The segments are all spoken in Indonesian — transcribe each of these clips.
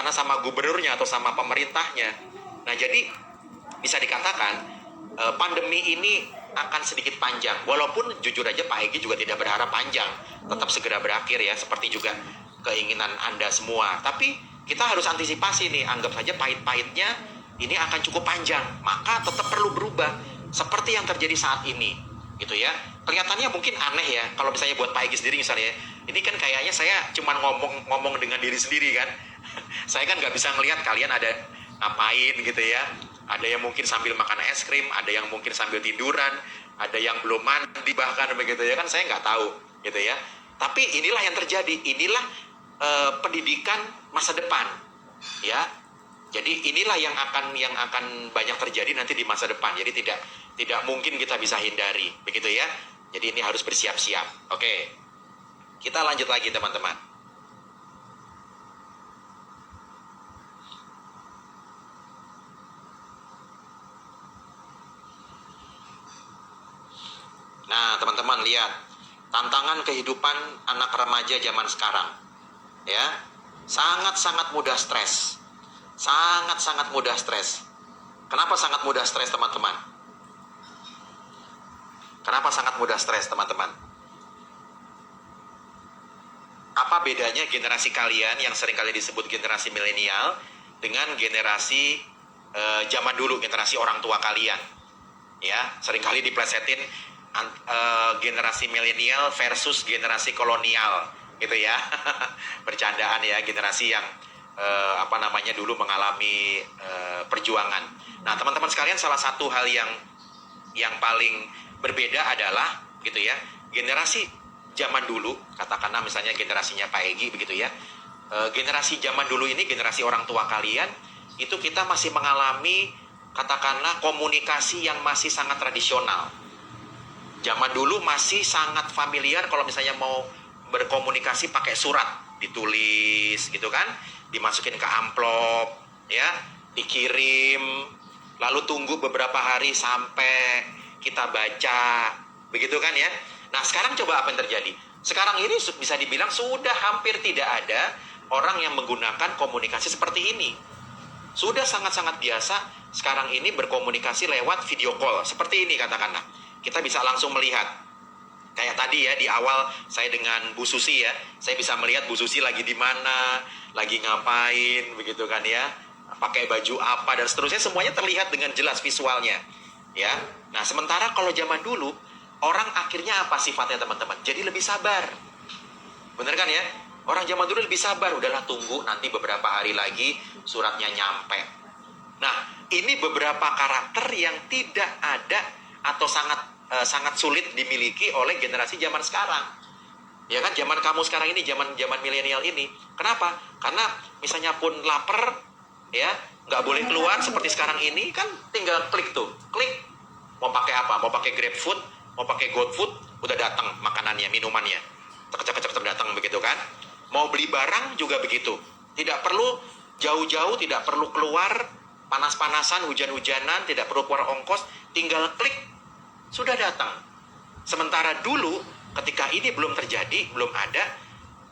katakanlah sama gubernurnya atau sama pemerintahnya. Nah, jadi bisa dikatakan pandemi ini akan sedikit panjang. Walaupun jujur aja Pak Egy juga tidak berharap panjang, tetap segera berakhir ya, seperti juga keinginan Anda semua. Tapi kita harus antisipasi nih, anggap saja pahit-pahitnya ini akan cukup panjang, maka tetap perlu berubah seperti yang terjadi saat ini, gitu ya. Kelihatannya mungkin aneh ya, kalau misalnya buat Pak Egy sendiri misalnya, ini kan kayaknya saya cuma ngomong dengan diri sendiri kan. Saya kan nggak bisa ngelihat kalian ada ngapain gitu ya. Ada yang mungkin sambil makan es krim, ada yang mungkin sambil tiduran, ada yang belum mandi bahkan begitu ya kan, saya nggak tahu gitu ya. Tapi inilah yang terjadi, inilah pendidikan masa depan ya. Jadi inilah yang akan banyak terjadi nanti di masa depan. Jadi tidak mungkin kita bisa hindari begitu ya. Jadi ini harus bersiap-siap. Oke, kita lanjut lagi teman-teman. Nah, teman-teman lihat tantangan kehidupan anak remaja zaman sekarang. Ya. Sangat-sangat mudah stres. Sangat-sangat mudah stres. Kenapa sangat mudah stres, teman-teman? Kenapa sangat mudah stres, teman-teman? Apa bedanya generasi kalian yang seringkali disebut generasi milenial dengan generasi zaman dulu, generasi orang tua kalian? Ya, seringkali diplesetin generasi milenial versus generasi kolonial gitu ya. Bercandaan ya, generasi yang dulu mengalami perjuangan. Nah, teman-teman sekalian, salah satu hal yang paling berbeda adalah gitu ya, generasi zaman dulu, katakanlah misalnya generasinya Pak Egy begitu ya. Generasi zaman dulu ini, generasi orang tua kalian, itu kita masih mengalami katakanlah komunikasi yang masih sangat tradisional. Zaman dulu masih sangat familiar kalau misalnya mau berkomunikasi pakai surat, ditulis gitu kan, dimasukin ke amplop, ya, dikirim, lalu tunggu beberapa hari sampai kita baca, begitu kan ya. Nah, sekarang coba apa yang terjadi? Sekarang ini bisa dibilang sudah hampir tidak ada orang yang menggunakan komunikasi seperti ini. Sudah sangat-sangat biasa sekarang ini berkomunikasi lewat video call, seperti ini katakanlah. Kita bisa langsung melihat. Kayak tadi ya, di awal saya dengan Bu Susi ya, saya bisa melihat Bu Susi lagi di mana, lagi ngapain, begitu kan ya, pakai baju apa dan seterusnya, semuanya terlihat dengan jelas visualnya, ya. Nah, sementara kalau zaman dulu, orang akhirnya apa sifatnya teman-teman? Jadi lebih sabar, bener kan ya? Orang zaman dulu lebih sabar, udahlah tunggu nanti beberapa hari lagi suratnya nyampe. Nah, ini beberapa karakter yang tidak ada atau sangat sulit dimiliki oleh generasi zaman sekarang. Ya kan, zaman kamu sekarang ini, zaman milenial ini. Kenapa? Karena misalnya pun lapar, ya, nggak boleh keluar seperti sekarang ini, kan tinggal klik tuh, klik. Mau pakai apa? Mau pakai GrabFood, mau pakai GoFood, udah datang makanannya, minumannya, cek datang begitu kan. Mau beli barang juga begitu. Tidak perlu jauh-jauh, tidak perlu keluar panas-panasan, hujan-hujanan, tidak perlu keluar ongkos, tinggal klik, sudah datang. Sementara dulu ketika ini belum terjadi, belum ada,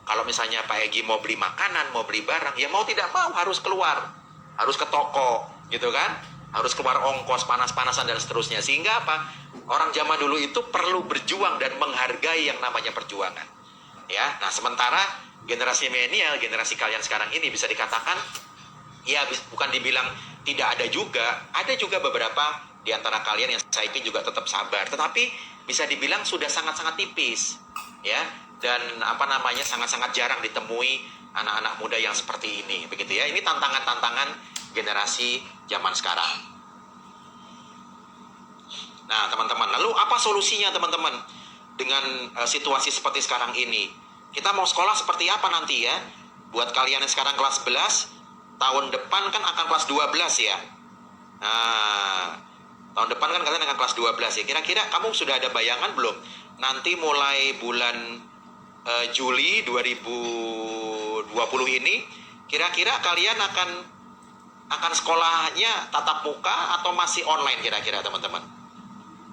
kalau misalnya Pak Egy mau beli makanan, mau beli barang, ya mau tidak mau harus keluar, harus ke toko gitu kan, harus keluar ongkos, panas-panasan dan seterusnya. Sehingga apa? Orang zaman dulu itu perlu berjuang dan menghargai yang namanya perjuangan, ya. Nah, sementara generasi milenial, generasi kalian sekarang ini bisa dikatakan ya, bukan dibilang tidak ada juga beberapa di antara kalian yang saya yakin juga tetap sabar, tetapi bisa dibilang sudah sangat-sangat tipis, ya, dan sangat-sangat jarang ditemui anak-anak muda yang seperti ini, begitu ya. Ini tantangan-tantangan generasi zaman sekarang. Nah, teman-teman, lalu apa solusinya teman-teman dengan situasi seperti sekarang ini? Kita mau sekolah seperti apa nanti ya? Buat kalian yang sekarang kelas 11, tahun depan kan akan kelas 12 ya. Nah, tahun depan kan kalian akan kelas 12 ya. Kira-kira kamu sudah ada bayangan belum? Nanti mulai bulan Juli 2020 ini, kira-kira kalian akan sekolahnya tatap muka atau masih online kira-kira teman-teman?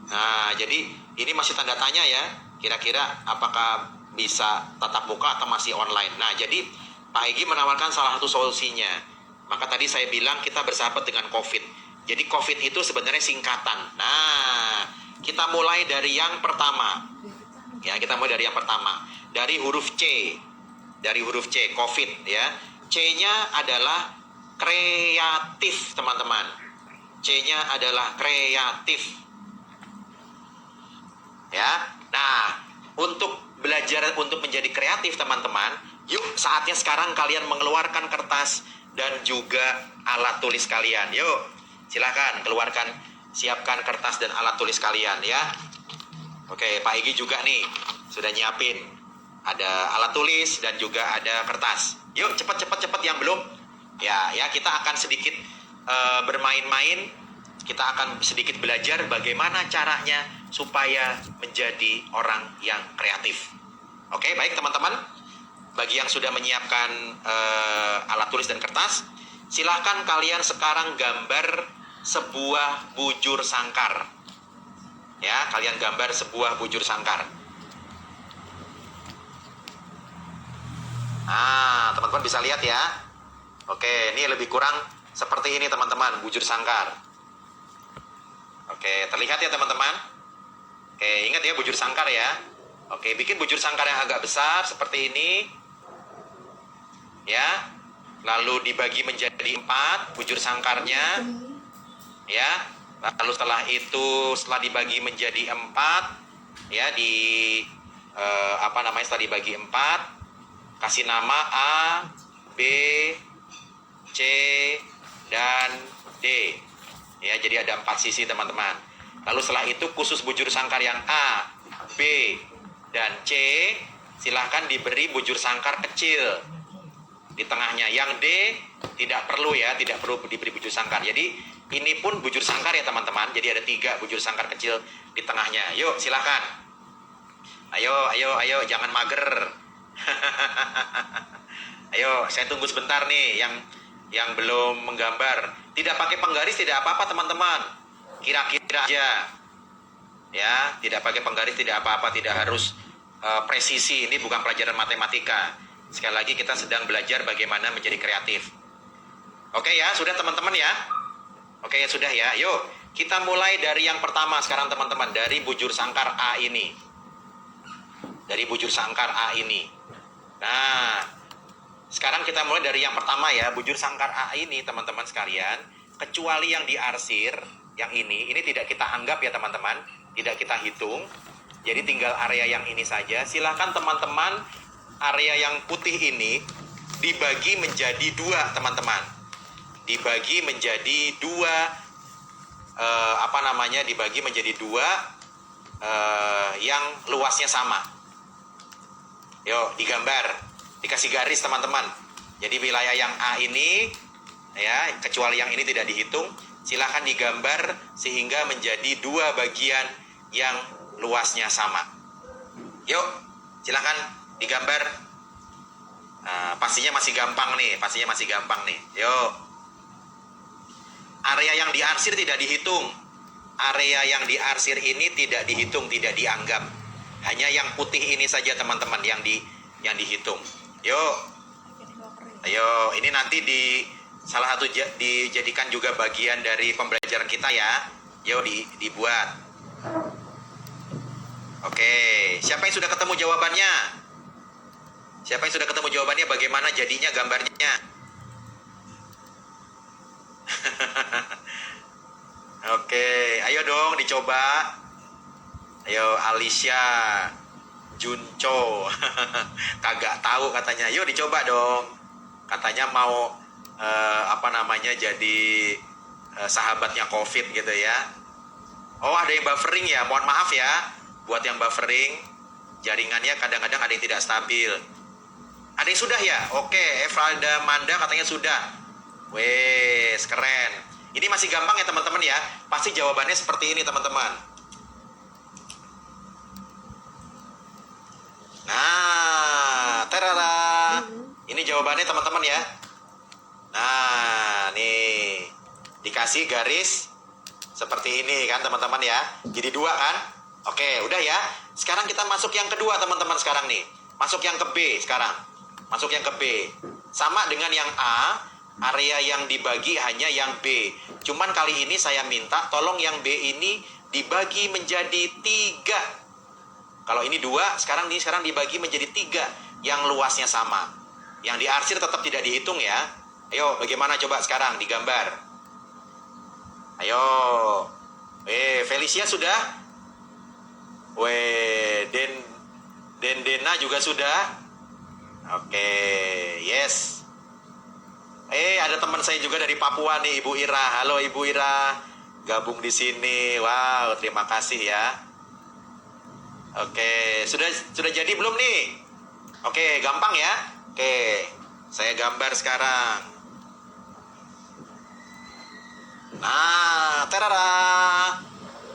Nah, jadi ini masih tanda tanya ya. Kira-kira apakah bisa tatap muka atau masih online? Nah, jadi Pak Egy menawarkan salah satu solusinya, Maka tadi saya bilang kita bersahabat dengan COVID. Jadi COVID itu sebenarnya singkatan. Nah, kita mulai dari yang pertama. Ya, kita mulai dari yang pertama. Dari huruf C. Dari huruf C, COVID ya. C-nya adalah kreatif, teman-teman. C-nya adalah kreatif. Ya. Nah, untuk belajar untuk menjadi kreatif, teman-teman, yuk saatnya sekarang kalian mengeluarkan kertas dan juga alat tulis kalian. Yuk, silakan keluarkan, siapkan kertas dan alat tulis kalian ya. Oke, Pak Igi juga nih sudah nyiapin. Ada alat tulis dan juga ada kertas. Yuk, cepat yang belum. Ya, kita akan sedikit bermain-main. Kita akan sedikit belajar bagaimana caranya supaya menjadi orang yang kreatif. Oke, baik teman-teman. Bagi yang sudah menyiapkan alat tulis dan kertas, silahkan kalian sekarang gambar sebuah bujur sangkar. Ya, kalian gambar sebuah bujur sangkar. Nah, teman-teman bisa lihat ya. Oke, ini lebih kurang seperti ini teman-teman, bujur sangkar. Oke, terlihat ya teman-teman. Oke, ingat ya bujur sangkar ya. Oke, bikin bujur sangkar yang agak besar seperti ini. Ya, lalu dibagi menjadi 4 bujur sangkarnya. Ya, lalu setelah dibagi menjadi 4, ya setelah dibagi 4, kasih nama A, B, C, dan D. Ya, jadi ada 4 sisi teman-teman. Lalu setelah itu khusus bujur sangkar yang A, B, dan C, silahkan diberi bujur sangkar kecil di tengahnya. Yang D tidak perlu ya, tidak perlu diberi bujur sangkar. Jadi ini pun bujur sangkar ya teman-teman. Jadi ada 3 bujur sangkar kecil di tengahnya. Yuk silahkan. Ayo, jangan mager. Ayo, saya tunggu sebentar nih yang belum menggambar. Tidak pakai penggaris tidak apa-apa teman-teman. Kira-kira aja. Ya, tidak pakai penggaris tidak apa-apa, tidak harus presisi. Ini bukan pelajaran matematika. Sekali lagi kita sedang belajar bagaimana menjadi kreatif. Oke ya, sudah teman-teman ya. Oke ya, sudah ya. Yuk, kita mulai dari yang pertama sekarang teman-teman, dari bujur sangkar A ini. Dari bujur sangkar A ini. Nah, sekarang kita mulai dari yang pertama ya, bujur sangkar A ini teman-teman sekalian. Kecuali yang diarsir, yang ini tidak kita anggap ya teman-teman, tidak kita hitung. Jadi tinggal area yang ini saja. Silahkan teman-teman, area yang putih ini dibagi menjadi 2 teman-teman. Dibagi menjadi 2 dibagi menjadi 2 yang luasnya sama. Yuk, digambar, dikasih garis teman-teman. Jadi wilayah yang A ini ya, kecuali yang ini tidak dihitung, silahkan digambar sehingga menjadi 2 bagian yang luasnya sama. Yuk, silahkan digambar. Pastinya masih gampang nih. Yuk. Area yang diarsir tidak dihitung. Area yang diarsir ini tidak dihitung, tidak dianggap. Hanya yang putih ini saja teman-teman yang dihitung. Yuk. Ayo, ini nanti salah satu dijadikan juga bagian dari pembelajaran kita ya. Yuk dibuat. Oke, siapa yang sudah ketemu jawabannya? Siapa yang sudah ketemu jawabannya, bagaimana jadinya gambarnya? Oke, ayo dong dicoba. Ayo Alicia, Junco. Kagak tahu katanya. Yuk dicoba dong. Katanya mau jadi sahabatnya COVID gitu ya. Oh, ada yang buffering ya. Mohon maaf ya buat yang buffering. Jaringannya kadang-kadang ada yang tidak stabil. Ada yang sudah ya? Oke, Evalda Manda katanya sudah. Wes, keren. Ini masih gampang ya teman-teman ya. Pasti jawabannya seperti ini teman-teman. Nah, terara. Ini jawabannya teman-teman ya. Nah, nih. Dikasih garis seperti ini kan teman-teman ya. Jadi 2 kan? Oke, udah ya. Sekarang kita masuk yang kedua teman-teman sekarang nih. Masuk yang ke B sekarang. Masuk yang ke B. Sama dengan yang A, area yang dibagi hanya yang B. Cuman kali ini saya minta tolong yang B ini dibagi menjadi 3. Kalau ini 2, sekarang dibagi menjadi 3 yang luasnya sama. Yang diarsir tetap tidak dihitung ya. Ayo, bagaimana coba sekarang digambar? Ayo. Felicia sudah? Dena juga sudah? Oke, yes. Ada teman saya juga dari Papua nih, Ibu Ira. Halo Ibu Ira, gabung di sini. Wow, terima kasih ya. Oke, sudah jadi belum nih? Oke, gampang ya. Oke, saya gambar sekarang. Nah, terara.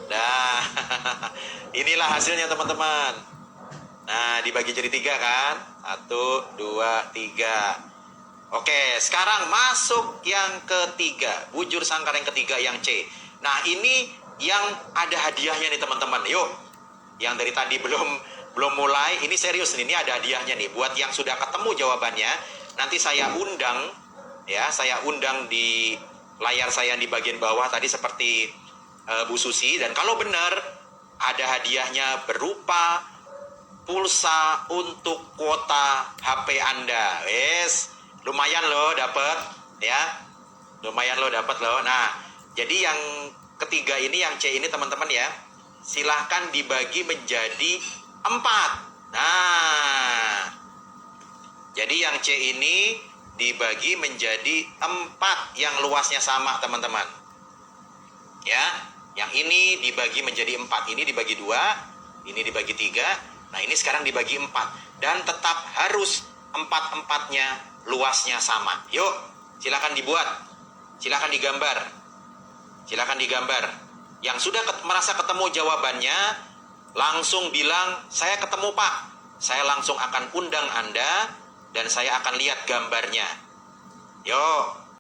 Dah, inilah hasilnya teman-teman. Nah, dibagi jadi 3 kan? 1, 2, 3. Oke, sekarang masuk yang ketiga. Bujur sangkar yang ketiga, yang C. Nah, ini yang ada hadiahnya nih teman-teman. Yuk, yang dari tadi belum mulai, ini serius nih. Ini ada hadiahnya nih. Buat yang sudah ketemu jawabannya, nanti saya undang, ya, saya undang di layar saya di bagian bawah tadi seperti Bu Susi. Dan kalau benar, ada hadiahnya berupa pulsa untuk kuota HP Anda. Yes, lumayan loh dapat, ya. Lumayan loh dapat loh. Nah, jadi yang ketiga ini, yang C ini teman-teman ya, silahkan dibagi menjadi 4. Nah, jadi yang C ini dibagi menjadi 4 yang luasnya sama teman-teman. Ya, yang ini dibagi menjadi 4, ini dibagi 2, ini dibagi 3. Nah, ini sekarang dibagi 4. Dan tetap harus 4-4-nya luasnya sama. Yuk, silakan dibuat. Silakan digambar. Silakan digambar. Yang sudah merasa ketemu jawabannya, langsung bilang, saya ketemu Pak. Saya langsung akan undang Anda, dan saya akan lihat gambarnya. Yuk.